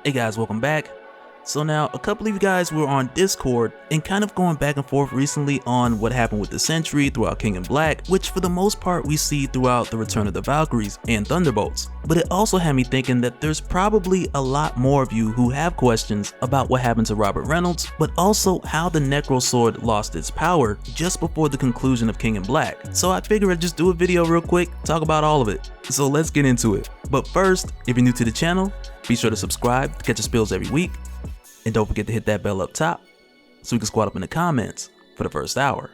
Hey guys, welcome back. So now, a couple of you guys were on Discord and kind of going back and forth recently on what happened with the Sentry throughout King in Black, which for the most part we see throughout the return of the Valkyries and Thunderbolts. But it also had me thinking that there's probably a lot more of you who have questions about what happened to Robert Reynolds, but also how the Necro Sword lost its power just before the conclusion of King in Black. So I figured I'd just do a video real quick, talk about all of it. So let's get into it. But first, if you're new to the channel, be sure to subscribe to catch the spills every week. And don't forget to hit that bell up top so we can squat up in the comments for the first hour.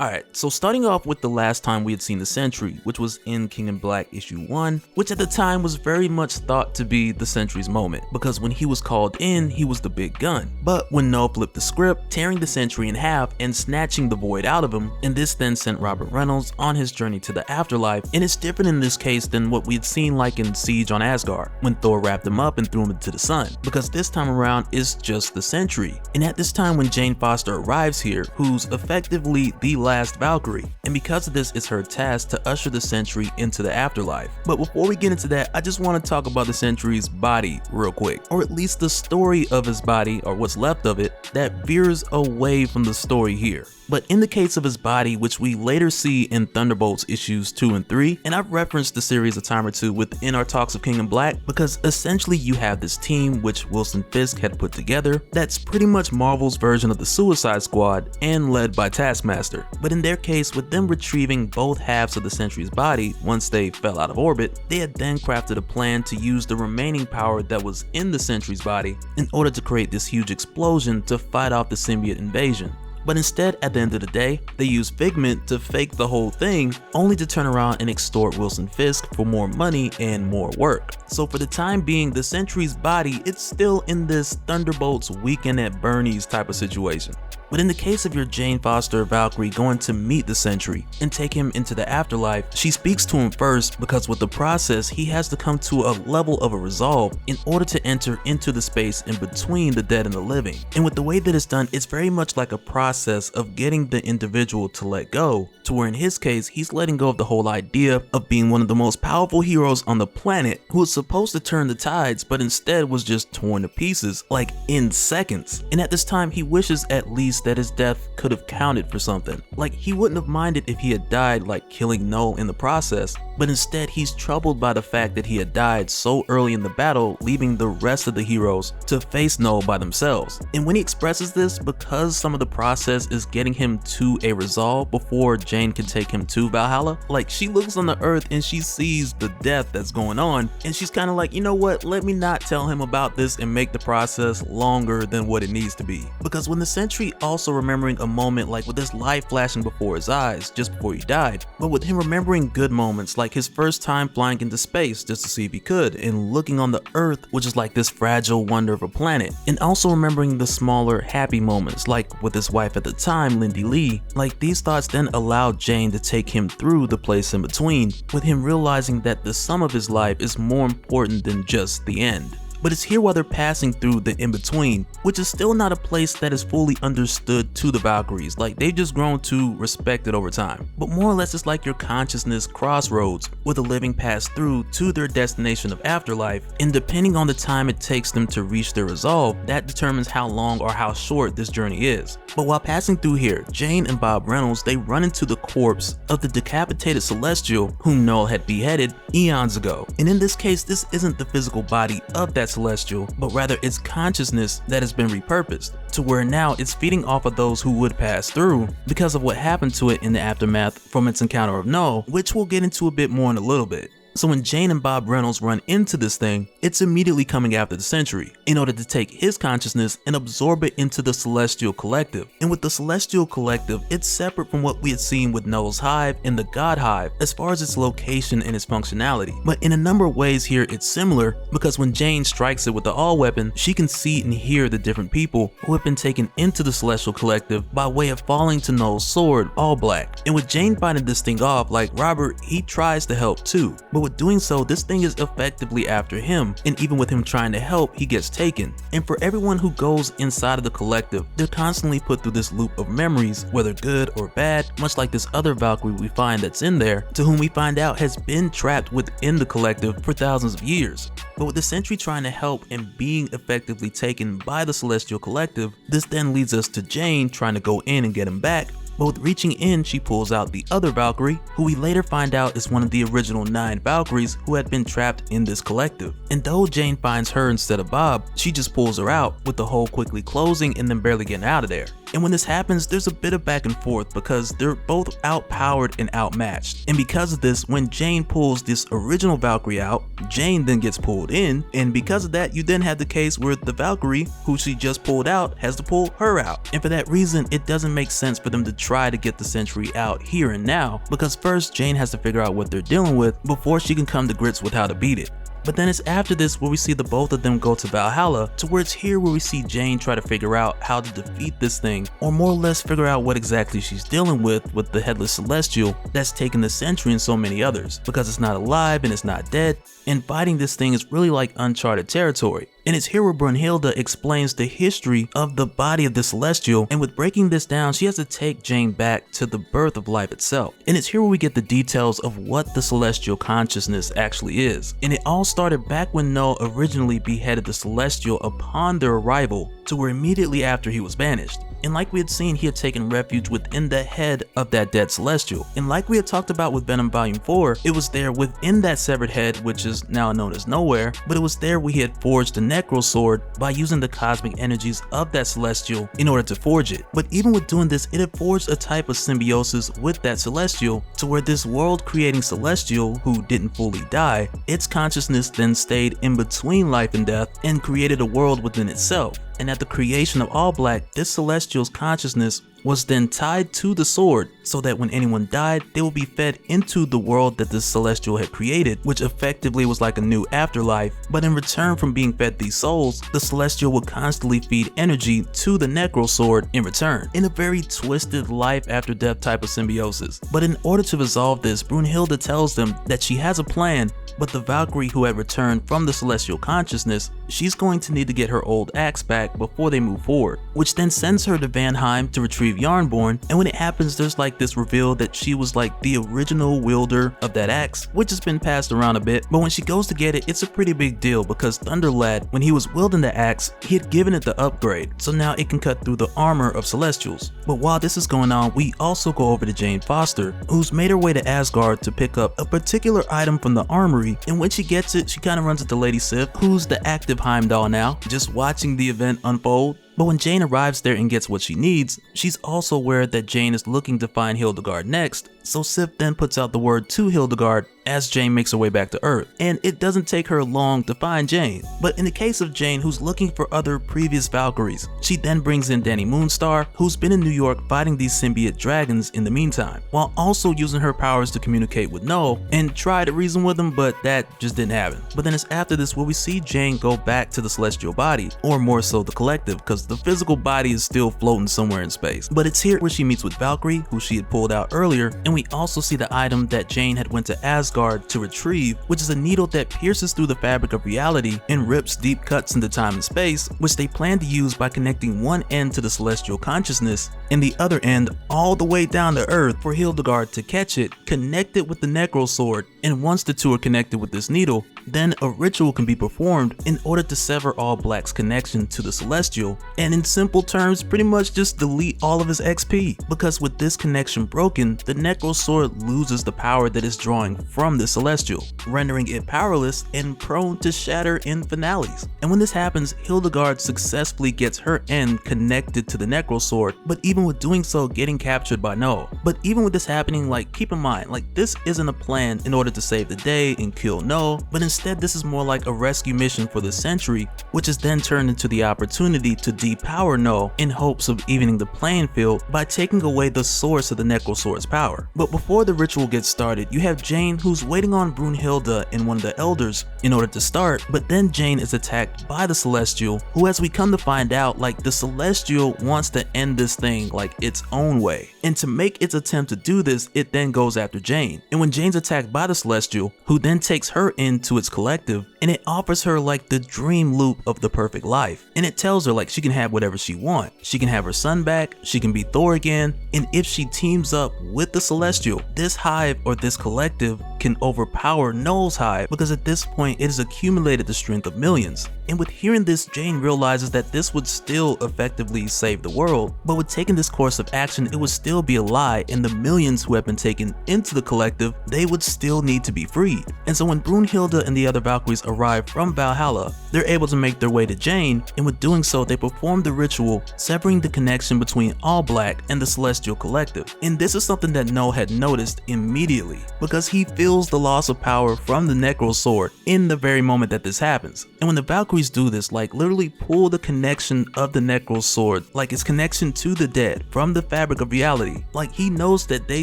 Alright, so starting off with the last time we had seen the Sentry, which was in King in Black issue 1, which at the time was very much thought to be the Sentry's moment, because when he was called in, he was the big gun. But when Knull flipped the script, tearing the Sentry in half and snatching the void out of him, and this then sent Robert Reynolds on his journey to the afterlife, and it's different in this case than what we had seen like in Siege on Asgard, when Thor wrapped him up and threw him into the sun, because this time around it's just the Sentry. And at this time when Jane Foster arrives here, who's effectively the last Valkyrie, and because of this it's her task to usher the Sentry into the afterlife. But before we get into that, I just want to talk about the Sentry's body real quick, or at least the story of his body, or what's left of it, that veers away from the story here. But in the case of his body, which we later see in Thunderbolts issues 2 and 3, and I've referenced the series a time or two within our talks of King in Black, because essentially you have this team which Wilson Fisk had put together that's pretty much Marvel's version of the Suicide Squad and led by Taskmaster. But in their case, with them retrieving both halves of the Sentry's body once they fell out of orbit, they had then crafted a plan to use the remaining power that was in the Sentry's body in order to create this huge explosion to fight off the symbiote invasion. But instead, at the end of the day, they use Figment to fake the whole thing, only to turn around and extort Wilson Fisk for more money and more work. So for the time being, the Sentry's body, it's still in this Thunderbolts Weekend at Bernie's type of situation. But in the case of your Jane Foster Valkyrie going to meet the Sentry and take him into the afterlife, she speaks to him first because with the process, he has to come to a level of a resolve in order to enter into the space in between the dead and the living. And with the way that it's done, it's very much like a process of getting the individual to let go, to where in his case, he's letting go of the whole idea of being one of the most powerful heroes on the planet who was supposed to turn the tides, but instead was just torn to pieces, like in seconds. And at this time, he wishes at least that his death could have counted for something. Like, he wouldn't have minded if he had died, like killing Knull in the process, but instead he's troubled by the fact that he had died so early in the battle, leaving the rest of the heroes to face Knull by themselves. And when he expresses this, because some of the process is getting him to a resolve before Jane can take him to Valhalla, like, she looks on the earth and she sees the death that's going on, and she's kind of like, you know what, let me not tell him about this and make the process longer than what it needs to be. Because when the Sentry also remembering a moment like with his life flashing before his eyes just before he died, but with him remembering good moments like his first time flying into space just to see if he could, and looking on the earth, which is like this fragile wonder of a planet, and also remembering the smaller happy moments like with his wife at the time, Lindy Lee. Like, these thoughts then allowed Jane to take him through the place in between, with him realizing that the sum of his life is more important than just the end. But it's here while they're passing through the in-between, which is still not a place that is fully understood to the Valkyries. Like, they've just grown to respect it over time. But more or less it's like your consciousness crossroads, where the living pass through to their destination of afterlife, and depending on the time it takes them to reach their resolve, that determines how long or how short this journey is. But while passing through here, Jane and Bob Reynolds, they run into the corpse of the decapitated Celestial whom Knull had beheaded eons ago. And in this case, this isn't the physical body of that Celestial, but rather its consciousness that has been repurposed, to where now it's feeding off of those who would pass through because of what happened to it in the aftermath from its encounter of Knull, which we'll get into a bit more in a little bit. So when Jane and Bob Reynolds run into this thing, it's immediately coming after the Sentry in order to take his consciousness and absorb it into the Celestial Collective. And with the Celestial Collective, it's separate from what we had seen with Knull's Hive and the God Hive as far as its location and its functionality. But in a number of ways here, it's similar, because when Jane strikes it with the All Weapon, she can see and hear the different people who have been taken into the Celestial Collective by way of falling to Knull's sword, All Black. And with Jane fighting this thing off, like Robert, he tries to help too. But with doing so, this thing is effectively after him, and even with him trying to help, he gets taken. And for everyone who goes inside of the collective, they're constantly put through this loop of memories, whether good or bad, much like this other Valkyrie we find that's in there, to whom we find out has been trapped within the collective for thousands of years. But with the Sentry trying to help and being effectively taken by the Celestial Collective, this then leads us to Jane trying to go in and get him back. But with reaching in, she pulls out the other Valkyrie, who we later find out is one of the original 9 Valkyries who had been trapped in this collective. And though Jane finds her instead of Bob, she just pulls her out, with the hole quickly closing and then barely getting out of there. And when this happens, there's a bit of back and forth because they're both outpowered and outmatched. And because of this, when Jane pulls this original Valkyrie out, Jane then gets pulled in, and because of that, you then have the case where the Valkyrie, who she just pulled out, has to pull her out. And for that reason, it doesn't make sense for them to try to get the Sentry out here and now, because first Jane has to figure out what they're dealing with before she can come to grips with how to beat it. But then it's after this where we see the both of them go to Valhalla, to where it's here where we see Jane try to figure out how to defeat this thing, or more or less figure out what exactly she's dealing with the Headless Celestial that's taken the Sentry and so many others, because it's not alive and it's not dead, and fighting this thing is really like uncharted territory. And it's here where Brunhilde explains the history of the body of the Celestial, and with breaking this down, she has to take Jane back to the birth of life itself. And it's here where we get the details of what the Celestial consciousness actually is. And it all started back when Knull originally beheaded the Celestial upon their arrival, to where immediately after he was banished. And like we had seen, he had taken refuge within the head of that dead Celestial. And like we had talked about with Venom Volume 4, it was there within that severed head, which is now known as Nowhere, but it was there where he had forged the Necro Sword by using the cosmic energies of that Celestial in order to forge it. But even with doing this, it had forged a type of symbiosis with that Celestial, to where this world creating Celestial, who didn't fully die, its consciousness then stayed in between life and death and created a world within itself. And at the creation of All Black, this Celestial's consciousness was then tied to the sword, so that when anyone died, they would be fed into the world that this Celestial had created, which effectively was like a new afterlife. But in return from being fed these souls, the Celestial would constantly feed energy to the Necro Sword in return, in a very twisted life after death type of symbiosis. But in order to resolve this, Brunhilde tells them that she has a plan, but the Valkyrie who had returned from the Celestial consciousness, she's going to need to get her old axe back before they move forward, which then sends her to Vanheim to retrieve Yarnborn. And when it happens, there's like this reveal that she was like the original wielder of that axe, which has been passed around a bit. But when she goes to get it, it's a pretty big deal, because Thunderlad, when he was wielding the axe, he had given it the upgrade, so now it can cut through the armor of Celestials. But while this is going on, we also go over to Jane Foster, who's made her way to Asgard to pick up a particular item from the armory, and when she gets it, she kind of runs into Lady Sif, who's the active Heimdall now, just watching the event unfold. But when Jane arrives there and gets what she needs, she's also aware that Jane is looking to find Hildegard next, so Sif then puts out the word to Hildegard as Jane makes her way back to Earth. And it doesn't take her long to find Jane. But in the case of Jane, who's looking for other previous Valkyries, she then brings in Danny Moonstar, who's been in New York fighting these symbiote dragons in the meantime, while also using her powers to communicate with Knull and try to reason with him, but that just didn't happen. But then it's after this where we see Jane go back to the Celestial body, or more so the collective, because the physical body is still floating somewhere in space. But it's here where she meets with Valkyrie, who she had pulled out earlier, and we also see the item that Jane had went to Asgard to retrieve, which is a needle that pierces through the fabric of reality and rips deep cuts into time and space, which they plan to use by connecting one end to the Celestial consciousness and the other end all the way down to Earth for Hildegard to catch it, connect it with the Necro Sword, and once the two are connected with this needle, then a ritual can be performed in order to sever All Black's connection to the Celestial, and in simple terms, pretty much just delete all of his XP, because with this connection broken, the Necro Sword loses the power that it's drawing from the Celestial, rendering it powerless and prone to shatter in finales. And when this happens, Hildegard successfully gets her end connected to the Necro Sword, but even with doing so, getting captured by Knull. But even with this happening, like, keep in mind, like, this isn't a plan in order to save the day and kill Knull, but instead this is more like a rescue mission for the Sentry, which is then turned into the opportunity to depower Knull in hopes of evening the playing field by taking away the source of the Necro Sword's power. But before the ritual gets started, you have Jane who's waiting on Brunhilde and one of the elders in order to start, but then Jane is attacked by the Celestial, who, as we come to find out, like, the Celestial wants to end this thing like its own way. And to make its attempt to do this, it then goes after Jane. And when Jane's attacked by the Celestial, who then takes her into its collective, and it offers her like the dream loop of the perfect life. And it tells her like she can have whatever she wants. She can have her son back, she can be Thor again, and if she teams up with the Celestial, this hive or this collective can overpower Knull's hive, because at this point it has accumulated the strength of millions. And with hearing this, Jane realizes that this would still effectively save the world, but with taking this course of action, it would still be a lie, and the millions who have been taken into the collective, they would still need to be freed. And so when Brunhilde and the other Valkyries arrive from Valhalla, they're able to make their way to Jane, and with doing so, they perform the ritual, severing the connection between All Black and the Celestial Collective. And this is something that Knull had noticed immediately, because he feels the loss of power from the Necro Sword in the very moment that this happens. And when the Valkyries do this, like literally pull the connection of the Necro Sword, like its connection to the dead, from the fabric of reality, like he knows that they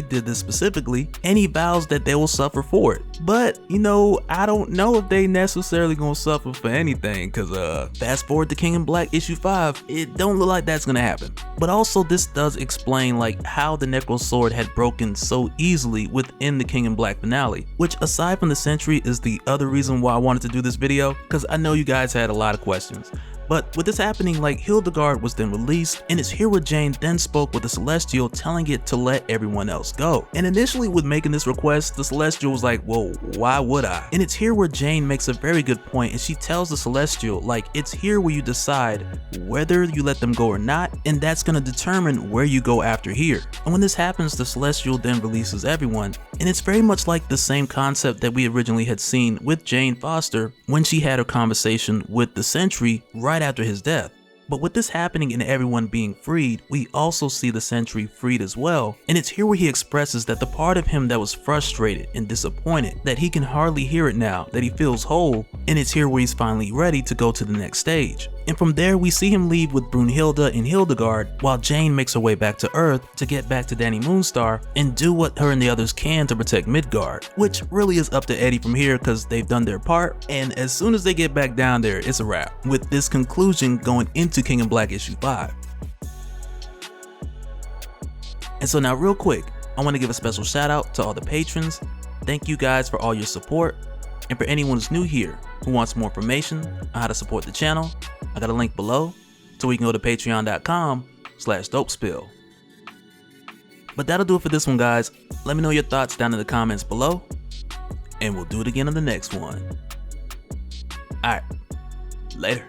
did this specifically, and he vows that they will suffer for it. But, you know, I don't know if they necessarily gonna suffer for anything, cause fast forward to King in Black issue 5, it don't look like that's gonna happen. But also this does explain like how the Necro Sword had broken so easily within the King in Black finale, which aside from the Sentry is the other reason why I wanted to do this video, cause I know you guys had a lot of questions. But with this happening, like Hildegard was then released, and it's here where Jane then spoke with the Celestial, telling it to let everyone else go. And initially with making this request, the Celestial was like, whoa, why would I? And it's here where Jane makes a very good point, and she tells the Celestial, like, it's here where you decide whether you let them go or not, and that's gonna determine where you go after here. And when this happens, the Celestial then releases everyone, and it's very much like the same concept that we originally had seen with Jane Foster when she had her conversation with the Sentry right after his death. But with this happening and everyone being freed, we also see the Sentry freed as well, and it's here where he expresses that the part of him that was frustrated and disappointed, that he can hardly hear it now, that he feels whole, and it's here where he's finally ready to go to the next stage. And from there we see him leave with Brunhilde and Hildegard, while Jane makes her way back to Earth to get back to Danny Moonstar and do what her and the others can to protect Midgard, which really is up to Eddie from here because they've done their part, and as soon as they get back down there, it's a wrap, with this conclusion going into King in Black issue 5. And so now real quick, I want to give a special shout out to all the patrons. Thank you guys for all your support, and for anyone who's new here who wants more information on how to support the channel, I got a link below so we can go to patreon.com/dopespill. But that'll do it for this one, guys. Let me know your thoughts down in the comments below, and we'll do it again on the next one. Alright, later.